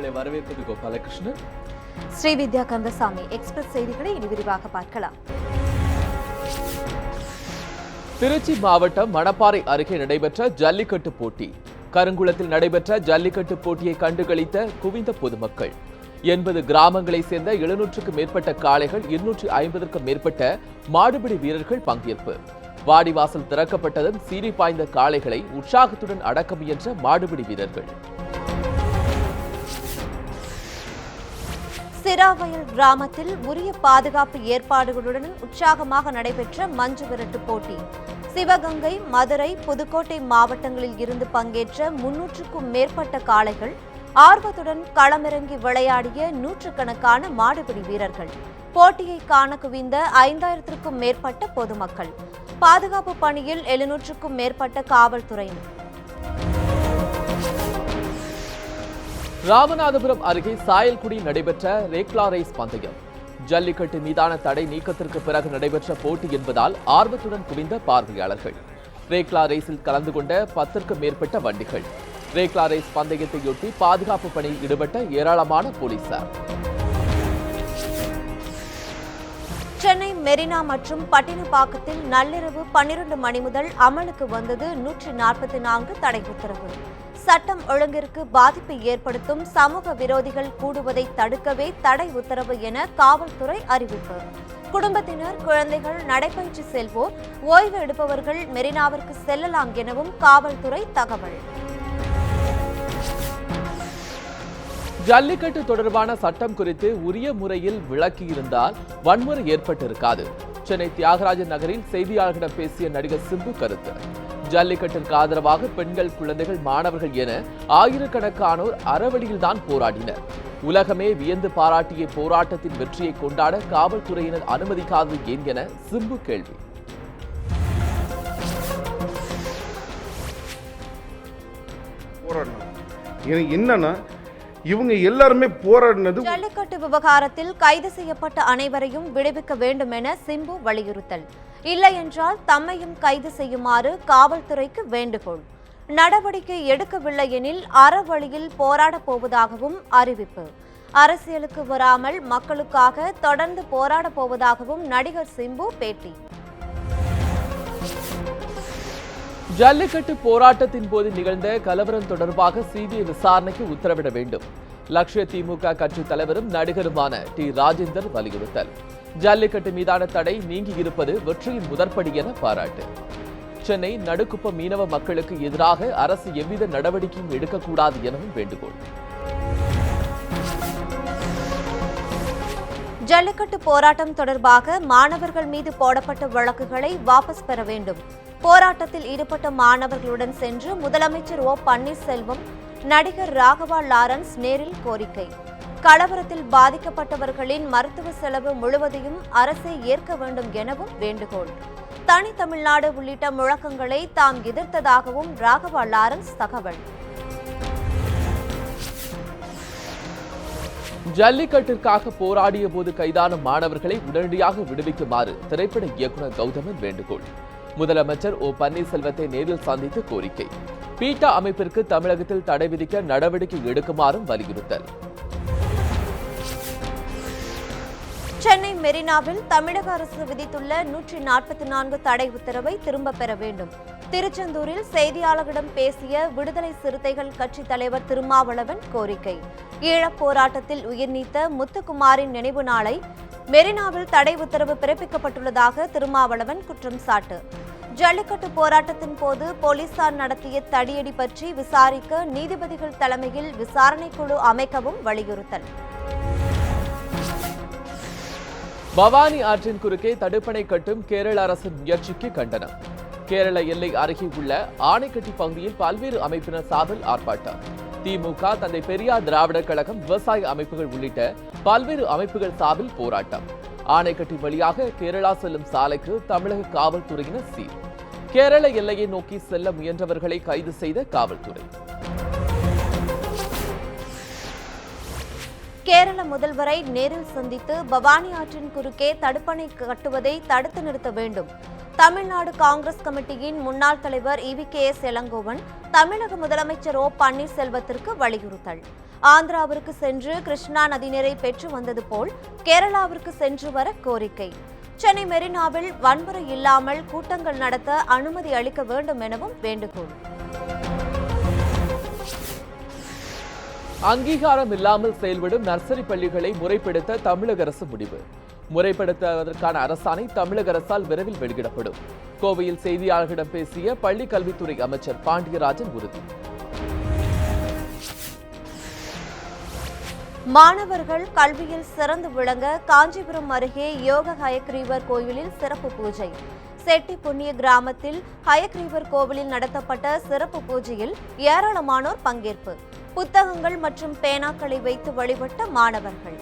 உங்களை வரவேற்பது கோபாலகிருஷ்ணன். ஸ்ரீவித்யா கந்தசாமி. எக்ஸ்பிரஸ் செய்திகளை இனி விரிவாக பார்க்கலாம். திருச்சி மாவட்டம் மணப்பாறை அருகே நடைபெற்ற ஜல்லிக்கட்டு போட்டி. கருங்குளத்தில் நடைபெற்ற ஜல்லிக்கட்டு போட்டியை கண்டுகளித்த குவிந்த பொதுமக்கள். 80 கிராமங்களை சேர்ந்த 700க்கும் மேற்பட்ட காளைகள், 250க்கும் மேற்பட்ட மாடுபிடி வீரர்கள் பங்கேற்பு. வாடிவாசல் திறக்கப்பட்டதும் சீறி பாய்ந்த காளைகளை உற்சாகத்துடன் அடக்க முயன்ற மாடுபிடி வீரர்கள். சிராவயல் கிராமத்தில் உரிய பாதுகாப்பு ஏற்பாடுகளுடன் உற்சாகமாக நடைபெற்ற மஞ்சு விரட்டு போட்டி. சிவகங்கை, மதுரை, புதுக்கோட்டை மாவட்டங்களில் இருந்து பங்கேற்ற 300க்கும் மேற்பட்ட காளைகள் ஆர்வத்துடன் களமிறங்கி விளையாடிய நூற்றுக்கணக்கான மாடுபிடி வீரர்கள். போட்டியை காண குவிந்த 5000க்கும் மேற்பட்ட பொதுமக்கள். பாதுகாப்பு பணியில் 700க்கும் மேற்பட்ட காவல்துறையினர். ராமநாதபுரம் அருகே சாயல்குடியில் நடைபெற்ற ரேக்லா ரேஸ் பந்தயம். ஜல்லிக்கட்டு மீதான தடை நீக்கத்திற்கு பிறகு நடைபெற்ற போட்டி என்பதால் ஆர்வத்துடன் குவிந்த பார்வையாளர்கள். ரேக்லா ரேஸில் கலந்து கொண்ட 10க்கும் மேற்பட்ட வண்டிகள். ரேக்லா ரேஸ் பந்தயத்தையொட்டி பாதுகாப்பு பணியில் ஈடுபட்ட ஏராளமான போலீசார். சென்னை மெரினா மற்றும் பட்டினப்பாக்கத்தில் நள்ளிரவு 12 மணி முதல் அமலுக்கு வந்தது 144 தடை உத்தரவு. சட்டம் ஒழுங்கிற்கு பாதிப்பை ஏற்படுத்தும் சமூக விரோதிகள் கூடுவதை தடுக்கவே தடை உத்தரவு என காவல்துறை அறிவிப்பு. குடும்பத்தினர், குழந்தைகள், நடைபயிற்சி செல்வோர், ஓய்வு எடுப்பவர்கள் மெரினாவிற்கு செல்லலாம் எனவும் காவல்துறை தகவல். ஜல்லிக்கட்டு தொடர்பான சட்டம் குறித்து உரிய முறையில் விளக்கியிருந்தால் வன்முறை ஏற்பட்டிருக்காது. சென்னை தியாகராஜன் நகரில் செய்தியாளர்களிடம் பேசிய நடிகர் சிம்பு கருத்து. ஜல்லிக்கட்டிற்கு ஆதரவாக பெண்கள், குழந்தைகள், மாணவர்கள் என ஆயிரக்கணக்கானோர் அறவழியில்தான் போராடினர். உலகமே வியந்து பாராட்டிய போராட்டத்தின் வெற்றியை கொண்டாட காவல்துறையினர் அனுமதிக்காதது ஏன் என சிம்பு கேள்வி. என்னன்னா இவங்க எல்லாருமே போராடினது. ஜல்லிக்கட்டு விவகாரத்தில் கைது செய்யப்பட்ட அனைவரையும் விடுவிக்க வேண்டும் என சிம்பு வலியுறுத்தல். இல்லை என்றால் தம்மையும் கைது செய்யுமாறு காவல்துறைக்கு வேண்டுகோள். நடவடிக்கை எடுக்கவில்லை எனில் அறவழியில் போராடப் போவதாகவும் அறிவிப்பு. அரசியலுக்கு வராமல் மக்களுக்காக தொடர்ந்து போராடப் போவதாகவும் நடிகர் சிம்பு பேட்டி. ஜல்லிக்கட்டு போராட்டத்தின் போது நிகழ்ந்த கலவரம் தொடர்பாக சிபிஐ விசாரணைக்கு உத்தரவிட வேண்டும். லட்சிய திமுக கட்சி தலைவரும் நடிகருமான டி ராஜேந்தர் வலியுறுத்தல். ஜல்லிக்கட்டு மீதான தடை நீங்கி இருப்பது வெற்றியின் முதற்படி என பாராட்டு. சென்னை நடுக்குப்பம் மீனவ மக்களுக்கு எதிராக அரசு எவ்வித நடவடிக்கையும் எடுக்கக்கூடாது எனவும் வேண்டுகோள். ஜல்லிக்கட்டு போராட்டம் தொடர்பாக மாணவர்கள் மீது போடப்பட்ட வழக்குகளை வாபஸ் பெற வேண்டும். போராட்டத்தில் ஈடுபட்ட மாணவர்களுடன் சென்று முதலமைச்சர் ஓ பன்னீர்செல்வம், நடிகர் ராகவா லாரன்ஸ் நேரில் கோரிக்கை. கலவரத்தில் பாதிக்கப்பட்டவர்களின் மருத்துவ செலவு முழுவதையும் அரசே ஏற்க வேண்டும் எனவும் வேண்டுகோள். தனி தமிழ்நாடு உள்ளிட்ட முழக்கங்களை தாம் எதிர்த்ததாகவும் ராகவா லாரன்ஸ் தகவல். ஜல்லிக்கட்டிற்காக போராடிய போது கைதான மாணவர்களை உடனடியாக விடுவிக்குமாறு திரைப்பட இயக்குநர் கௌதமன் வேண்டுகோள். முதலமைச்சர் ஓ பன்னீர்செல்வத்தை நேரில் சந்தித்து கோரிக்கை. பீட்டா அமைப்பிற்கு தமிழகத்தில் தடை விதிக்க நடவடிக்கை எடுக்குமாறும் வலியுறுத்தல். சென்னை மெரினாவில் தமிழக அரசு விதித்துள்ள 144 தடை உத்தரவை திரும்ப பெற வேண்டும். திருச்செந்தூரில் செய்தியாளர்களிடம் பேசிய விடுதலை சிறுத்தைகள் கட்சி தலைவர் திருமாவளவன் கோரிக்கை. ஈழப் போராட்டத்தில் உயிர்நீத்த முத்துக்குமாரின் நினைவு நாளை மெரினாவில் தடை உத்தரவு பிறப்பிக்கப்பட்டுள்ளதாக திருமாவளவன் குற்றம் சாட்டு. ஜல்லிக்கட்டு போராட்டத்தின் போது போலீசார் நடத்திய தடியடி பற்றி விசாரிக்க நீதிபதிகள் தலைமையில் விசாரணை குழு அமைக்கவும் வலியுறுத்தல். பவானி ஆற்றின் குறுக்கே தடுப்பணை கட்டும் கேரள அரசின் முயற்சிக்கு கண்டனம். கேரள எல்லை அருகே உள்ள ஆனைக்கட்டி பகுதியில் பல்வேறு அமைப்பினர் சார்பில் ஆர்ப்பாட்டம். திமுக, தந்தை பெரியார் திராவிடர் கழகம், விவசாய அமைப்புகள் உள்ளிட்ட பல்வேறு அமைப்புகள் சார்பில் போராட்டம். ஆனைக்கட்டி வழியாக கேரளா செல்லும் சாலைக்கு தமிழக காவல்துறையினர் சீல். கேரள எல்லையை நோக்கி செல்ல முயன்றவர்களை கைது செய்த காவல்துறை. கேரள முதல்வரை நேரில் சந்தித்து பவானி ஆற்றின் குறுக்கே தடுப்பணை கட்டுவதை தடுத்து நிறுத்த வேண்டும். தமிழ்நாடு காங்கிரஸ் கமிட்டியின் முன்னாள் தலைவர் EVKS இளங்கோவன் தமிழக முதலமைச்சர் ஓ பன்னீர்செல்வத்திற்கு வலியுறுத்தல். ஆந்திராவிற்கு சென்று கிருஷ்ணா நதிநீரை பெற்று வந்தது போல் கேரளாவிற்கு சென்று வர கோரிக்கை. சென்னை மெரினாவில் வன்முறை இல்லாமல் கூட்டங்கள் நடத்த அனுமதி அளிக்க வேண்டும் எனவும் வேண்டுகோள். அங்கீகாரம் இல்லாமல் செயல்படும் நர்சரி பள்ளிகளை முறைப்படுத்த தமிழக அரசு முடிவு. முறைப்படுத்துவதற்கான அரசாணை தமிழக அரசால் விரைவில் வெளியிடப்படும். கோவையில் செய்தியாளர்களிடம் பேசிய பள்ளி கல்வித்துறை அமைச்சர் பாண்டியராஜன் உறுதி. மாணவர்கள் கல்வியில் சிறந்து விளங்க காஞ்சிபுரம் அருகே யோக ஹயக்ரீவர் கோயிலில் சிறப்பு பூஜை. செட்டி புண்ணிய கிராமத்தில் ஹயக்ரீவர் கோவிலில் நடத்தப்பட்ட சிறப்பு பூஜையில் ஏராளமானோர் பங்கேற்பு. புத்தகங்கள் மற்றும் பேனாக்களை வைத்து வழிபட்ட மாணவர்கள்.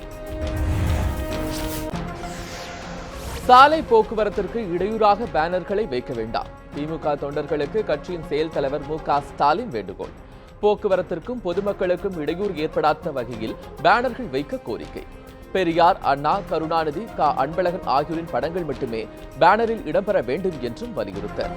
சாலை போக்குவரத்திற்கு இடையூறாக பேனர்களை வைக்க வேண்டாம். திமுக தொண்டர்களுக்கு கட்சியின் செயல் தலைவர் மு.க. ஸ்டாலின் வேண்டுகோள். போக்குவரத்திற்கும் பொதுமக்களுக்கும் இடையூறு ஏற்படாத வகையில் பேனர்கள் வைக்க கோரிக்கை. பெரியார், அண்ணா, கருணாநிதி, அன்பழகன் ஆகியோரின் படங்கள் மட்டுமே பேனரில் இடம்பெற வேண்டும் என்றும் வலியுறுத்தல்.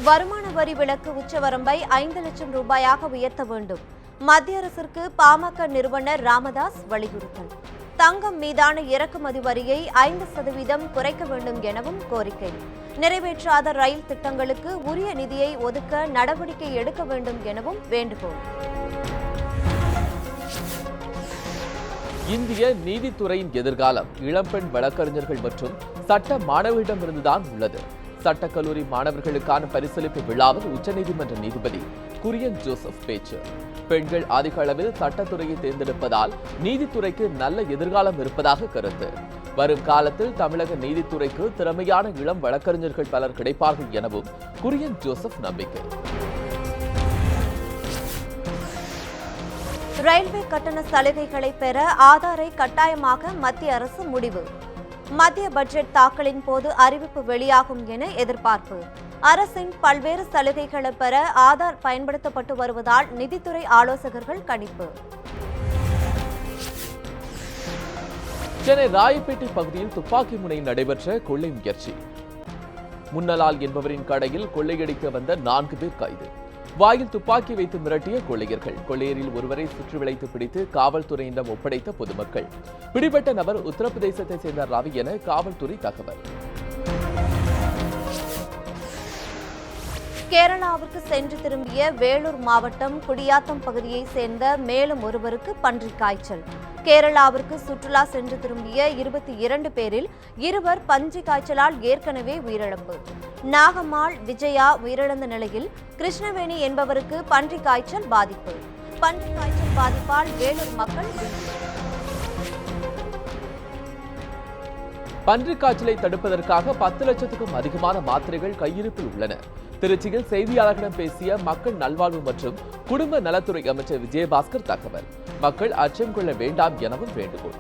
வருமான வரி விலக்கு உச்சவரம்பை 5 லட்சம் ரூபாயாக உயர்த்த வேண்டும். மத்திய அரசிற்கு பாமக நிறுவனர் ராமதாஸ் வலியுறுத்தல். தங்கம் மீதான இறக்குமதி வரியை 5% குறைக்க வேண்டும் எனவும் கோரிக்கை. நிறைவேற்றாத ரயில் திட்டங்களுக்கு உரிய நிதியை ஒதுக்க நடவடிக்கை எடுக்க வேண்டும் எனவும் வேண்டுகோள். இந்திய நீதித்துறையின் எதிர்காலம் இளம்பெண் வழக்கறிஞர்கள் மற்றும் சட்ட மாணவர்களிடமிருந்துதான் உள்ளது. சட்டக்கல்லூரி மாணவர்களுக்கான பரிசளிப்பு விழாவில் உச்சநீதிமன்ற நீதிபதி குரியன் ஜோசப் பேச்சு. பெண்கள் அதிக அளவில் சட்டத்துறையை தேர்ந்தெடுப்பதால் நீதித்துறைக்கு நல்ல எதிர்காலம் இருப்பதாக கருத்து. வரும் காலத்தில் தமிழக நீதித்துறைக்கு திறமையான இளம் வழக்கறிஞர்கள் பலர் கிடைப்பார்கள் எனவும் குரியன் ஜோசப் நம்பிக்கை. ரயில்வே கட்டண சலுகைகளை பெற ஆதாரை கட்டாயமாக மத்திய அரசு முடிவு. மத்திய பட்ஜெட் தாக்கலின் போது அறிவிப்பு வெளியாகும் என எதிர்பார்ப்பு. அரசின் பல்வேறு சலுகைகளை பெற ஆதார் பயன்படுத்தப்பட்டு வருவதால் நிதித்துறை ஆலோசகர்கள் கணிப்பு. சென்னை ராயப்பேட்டை பகுதியில் துப்பாக்கி முனையில் நடைபெற்ற கொள்ளை முயற்சி. முன்னலால் என்பவரின் கடையில் கொள்ளையடிக்க வந்த 4 பேர் கைது. வாயில் துப்பாக்கி வைத்து மிரட்டிய கொள்ளையர்கள். கொள்ளையரில் ஒருவரை சுற்றி வளைத்து பிடித்து காவல்துறையிடம் ஒப்படைத்த பொதுமக்கள். பிடிபட்ட நபர் உத்தரப்பிரதேசத்தை சேர்ந்த ரவி என காவல்துறை தகவல். கேரளாவிற்கு சென்று திரும்பிய வேலூர் மாவட்டம் குடியாத்தம் பகுதியை சேர்ந்த மேலும் ஒருவருக்கு பன்றிக் காய்ச்சல். கேரளாவிற்கு சுற்றுலா சென்று திரும்பிய 22 பேரில் 2 பன்றிக் காய்ச்சலால் ஏற்கனவே உயிரிழப்பு. நாகம்மாள், விஜயா உயிரிழந்த நிலையில் கிருஷ்ணவேணி என்பவருக்கு பன்றிக் காய்ச்சல் பாதிப்பு. பன்றிக் காய்ச்சல் பாதிப்பால் வேலூர் மக்கள் பன்றிக் காய்ச்சலை தடுப்பதற்காக 10 லட்சத்துக்கும் அதிகமான மாத்திரைகள் கையிருப்பில் உள்ளன. திருச்சியில் செய்தியாளர்களிடம் பேசிய மக்கள் நல்வாழ்வு மற்றும் குடும்ப நலத்துறை அமைச்சர் விஜயபாஸ்கர் தகவல். மக்கள் அச்சம் கொள்ள வேண்டாம் எனவும் வேண்டுகோள்.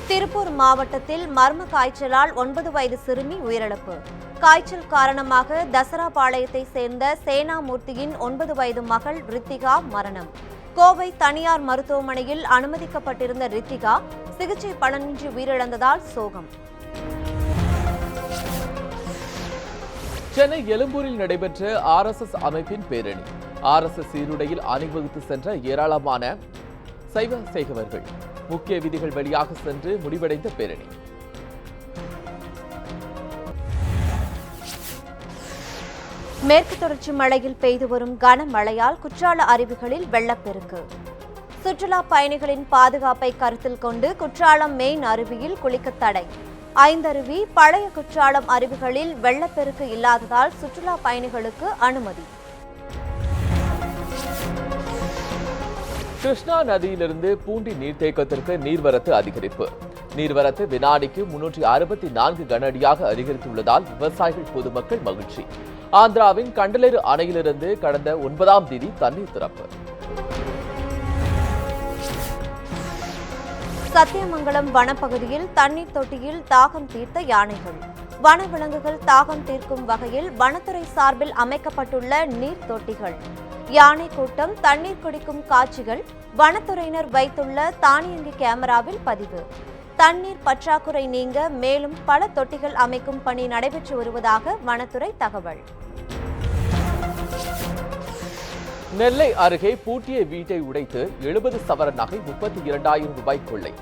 திருப்பூர் மாவட்டத்தில் மர்ம காய்ச்சலால் 9 வயது சிறுமி உயிரிழப்பு. காய்ச்சல் காரணமாக தசரா பாளையத்தை சேர்ந்த சேனாமூர்த்தியின் 9 வயது மகள் ரித்திகா மரணம். கோவை தனியார் மருத்துவமனையில் அனுமதிக்கப்பட்டிருந்த ரித்திகா சிகிச்சை பலனின்றி உயிரிழந்ததால் சோகம். சென்னை எழும்பூரில் நடைபெற்ற RSS அமைப்பின் பேரணி. RSS சீருடையில் அணிவகுத்து சென்ற ஏராளமான சைவ சேகவர்கள். முக்கிய விதிகள் வழியாக சென்று முடிவடைந்த பேரணி. மேற்கு தொடர்ச்சி மலையில் பெய்து வரும் கனமழையால் குற்றால அருவிகளில் வெள்ளப்பெருக்கு. சுற்றுலா பயணிகளின் பாதுகாப்பை கருத்தில் கொண்டு குற்றாலம் மெயின் அருவியில் குளிக்க தடை. 5 அருவி, பழைய குற்றாலம் அருவிகளில் வெள்ளப்பெருக்கு இல்லாததால் சுற்றுலா பயணிகளுக்கு அனுமதி. கிருஷ்ணா நதியிலிருந்து பூண்டி நீர்த்தேக்கத்திற்கு நீர்வரத்து அதிகரிப்பு. நீர்வரத்து வினாடிக்கு 364 கன அடியாக அதிகரித்துள்ளதால் விவசாயிகள், பொதுமக்கள் மகிழ்ச்சி. ஆந்திராவின் கண்டலேறு அணையிலிருந்து கடந்த 9ஆம் தேதி தண்ணீர் திறப்பு. சத்தியமங்கலம் வனப்பகுதியில் தண்ணீர் தொட்டியில் தாகம் தீர்த்த யானைகள். வனவிலங்குகள் தாகம் தீர்க்கும் வகையில் வனத்துறை சார்பில் அமைக்கப்பட்டுள்ள நீர் தொட்டிகள். யானை கூட்டம் தண்ணீர் குடிக்கும் காட்சிகள் வனத்துறையினர் வைத்துள்ள தானியங்கி கேமராவில் பதிவு. தண்ணீர் பற்றாக்குறை நீங்க மேலும் பல தொட்டிகள் அமைக்கும் பணி நடைபெற்று வருவதாக வனத்துறை தகவல். நெல்லை அருகே பூட்டிய வீட்டை உடைத்து 70 சவரன் நகை 32,000 ரூபாய் கொள்ளை.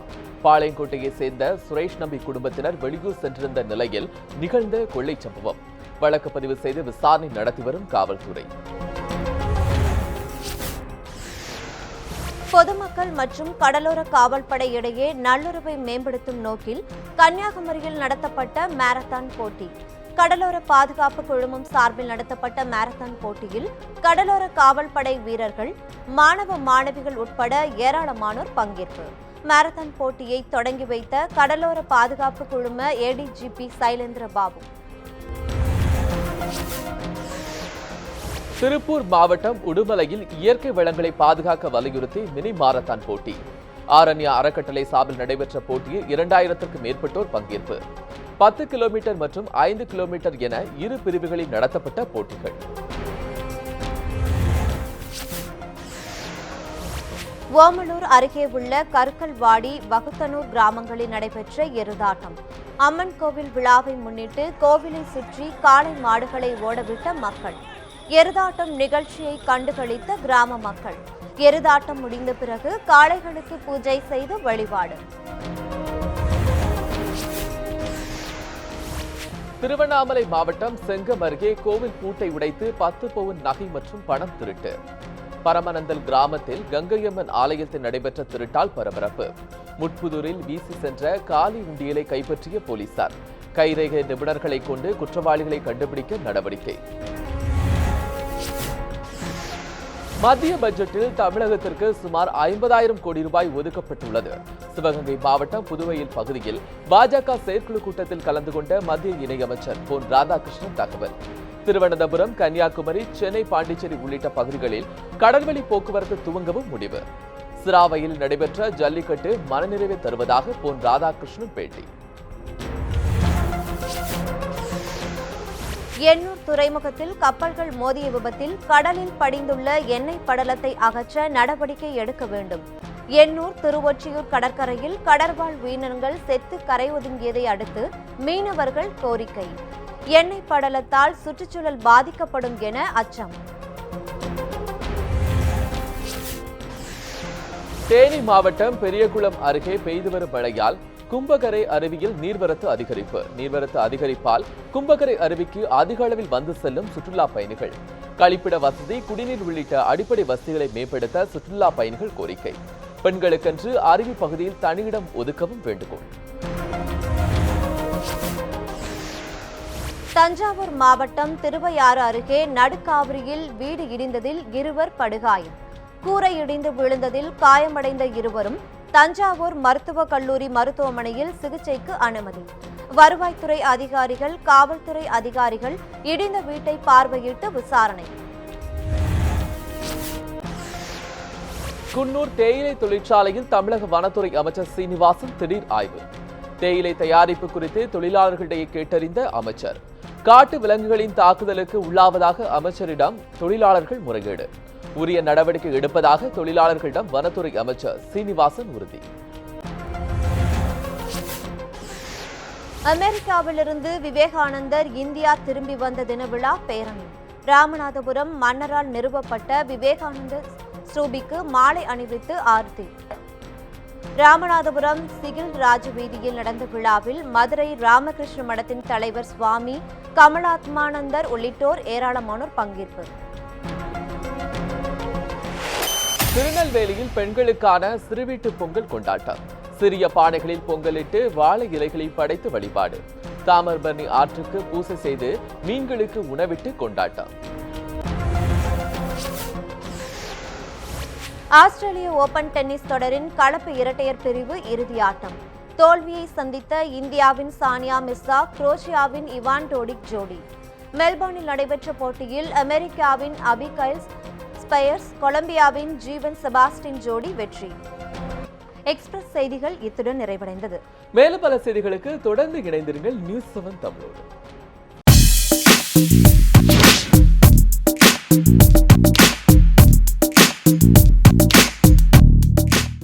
பாளையங்கோட்டையை சேர்ந்த சுரேஷ் நம்பி குடும்பத்தினர் வெளியூர் சென்றிருந்த நிலையில் நிகழ்ந்த கொள்ளை சம்பவம். வழக்கு பதிவு செய்து விசாரணை நடத்தி வரும் காவல்துறை. பொதுமக்கள் மற்றும் கடலோர காவல்படை இடையே நல்லுறவை மேம்படுத்தும் நோக்கில் கன்னியாகுமரியில் நடத்தப்பட்ட மாரத்தான் போட்டி. கடலோர பாதுகாப்பு குழுமம் சார்பில் நடத்தப்பட்ட மாரத்தான் போட்டியில் கடலோர காவல்படை வீரர்கள், மாணவ மாணவிகள் உட்பட ஏராளமானோர் பங்கேற்பு. மாரத்தான் போட்டியை தொடங்கி வைத்த கடலோர பாதுகாப்பு குழும ADGP சைலேந்திர பாபு. திருப்பூர் மாவட்டம் உடுமலையில் இயற்கை வளங்களை பாதுகாக்க வலியுறுத்தி மினி மாரத்தான் போட்டி. ஆரண்யா அறக்கட்டளை சார்பில் நடைபெற்ற போட்டியில் 2000க்கும் மேற்பட்டோர் பங்கேற்பு. 10 கிலோமீட்டர் மற்றும் 5 கிலோமீட்டர் என இரு பிரிவுகளில் நடத்தப்பட்ட போட்டிகள். ஓமலூர் அருகே உள்ள கருக்கல்வாடி, வகுத்தனூர் கிராமங்களில் நடைபெற்ற எருதாட்டம். அம்மன் கோவில் விழாவை முன்னிட்டு கோவிலை சுற்றி காளை மாடுகளை ஓடவிட்ட மக்கள். எருதாட்டம் நிகழ்ச்சியை கண்டுகளித்த கிராம மக்கள். எருதாட்டம் முடிந்த பிறகு காளைகளுக்கு பூஜை செய்து வழிபாடு. திருவண்ணாமலை மாவட்டம் செங்கம் அருகே கோவில் பூட்டை உடைத்து 10 பவுன் நகை மற்றும் பணம் திருட்டு. பரமநந்தல் கிராமத்தில் கங்கையம்மன் ஆலயத்தில் நடைபெற்ற திருட்டால் பரபரப்பு. முட்புதூரில் வீசி சென்ற காலி உண்டியலை கைப்பற்றிய போலீசார். கைரேகை நிபுணர்களை கொண்டு குற்றவாளிகளை கண்டுபிடிக்க நடவடிக்கை. மத்திய பட்ஜெட்டில் தமிழகத்திற்கு சுமார் 50,000 கோடி ரூபாய் ஒதுக்கப்பட்டுள்ளது. சிவகங்கை மாவட்டம் புதுவையில் பகுதியில் பாஜக செயற்குழு கூட்டத்தில் கலந்து கொண்ட மத்திய இணையமைச்சர் பொன் ராதாகிருஷ்ணன் தகவல். திருவனந்தபுரம், கன்னியாகுமரி, சென்னை, பாண்டிச்சேரி உள்ளிட்ட பகுதிகளில் கடல்வழி போக்குவரத்து துவங்கவும் முடிவு. சிராவையில் நடைபெற்ற ஜல்லிக்கட்டு மனநிறைவை தருவதாக பொன் ராதாகிருஷ்ணன் பேட்டி. எண்ணூர் துறைமுகத்தில் கப்பல்கள் மோதிய விபத்தில் கடலில் படிந்துள்ள எண்ணெய் படலத்தை அகற்ற நடவடிக்கை எடுக்க வேண்டும். எண்ணூர் திருவொற்றியூர் கடற்கரையில் கடற்வாழ் உயிரினங்கள் செத்து கரை ஒதுங்கியதை அடுத்து மீனவர்கள் கோரிக்கை. எண்ணெய் படலத்தால் சுற்றுச்சூழல் பாதிக்கப்படும் என அச்சம். தேனி மாவட்டம் பெரியகுளம் அருகே பெய்து வரும் மழையால் கும்பகரை அருவியில் நீர்வரத்து அதிகரிப்பு. நீர்வரத்து அதிகரிப்பால் கும்பகரை அருவிக்கு அதிக அளவில் வந்து செல்லும் சுற்றுலா பயணிகள். கழிப்பிட வசதி, குடிநீர் உள்ளிட்ட அடிப்படை வசதிகளை மேம்படுத்த சுற்றுலா பயணிகள் கோரிக்கை. பெண்களுக்கென்று அருவி பகுதியில் தனியிடம் ஒதுக்கவும் வேண்டுகோள். தஞ்சாவூர் மாவட்டம் திருவையாறு அருகே நடுக்காவிரியில் வீடு இடிந்ததில் 2 படுகாயம். கூரை இடிந்து விழுந்ததில் காயமடைந்த 2 தஞ்சாவூர் மருத்துவக் கல்லூரி மருத்துவமனையில் சிகிச்சைக்கு அனுமதி. வருவாய்த்துறை அதிகாரிகள், காவல்துறை அதிகாரிகள் இடிந்த வீட்டை பார்வையிட்டு விசாரணை. குன்னூர் தேயிலை தொழிற்சாலையில் தமிழக வனத்துறை அமைச்சர் சீனிவாசன் திடீர் ஆய்வு. தேயிலை தயாரிப்பு குறித்து தொழிலாளர்களிடையே கேட்டறிந்த அமைச்சர். காட்டு விலங்குகளின் தாக்குதலுக்கு உள்ளாவதாக அமைச்சரிடம் தொழிலாளர்கள் முறையீடு. உரிய நடவடிக்கை எடுப்பதாக தொழிலாளர்களிடம் வனத்துறை அமைச்சர் சீனிவாசன் உறுதி. அமெரிக்காவிலிருந்து விவேகானந்தர் இந்தியா திரும்பி வந்த தின விழா பேரணி. ராமநாதபுரம் மன்னரால் நிறுவப்பட்ட விவேகானந்தர் ஸ்தூபிக்கு மாலை அணிவித்து ஆர்த்தி. ராமநாதபுரம் சிகில் ராஜ வீதியில் நடந்த விழாவில் மதுரை ராமகிருஷ்ண மடத்தின் தலைவர் சுவாமி கமலாத்மானந்தர் உள்ளிட்டோர் ஏராளமானோர் பங்கேற்பு. திருநெல்வேலியில் பெண்களுக்கான சிறுவீட்டு பொங்கல் கொண்டாட்டம். சிறிய பானைகளில் பொங்கலிட்டு வாழை இலைகளை படைத்து வழிபாடு. தாமிரபரணி ஆற்றுக்கு பூசை செய்து மீன்களுக்கு உணவிட்டு கொண்டாட்டம். ஆஸ்திரேலிய ஓபன் டென்னிஸ் தொடரின் கலப்பு இரட்டையர் பிரிவு இறுதியாட்டம். தோல்வியை சந்தித்த இந்தியாவின் சானியா மிர்சா, குரோஷியாவின் இவான் டோடிக் ஜோடி. மெல்போர்னில் நடைபெற்ற போட்டியில் அமெரிக்காவின் அபிகைல் ஸ்பயர்ஸ், கொலம்பியாவின் ஜீவன் செபாஸ்டின் ஜோடி வெற்றி. எக்ஸ்பிரஸ் செய்திகள் இத்துடன் நிறைவடைந்தது. மேலும் பல செய்திகளுக்கு தொடர்ந்து இணைந்திருங்கள் நியூஸ் 7 தமிழோடு.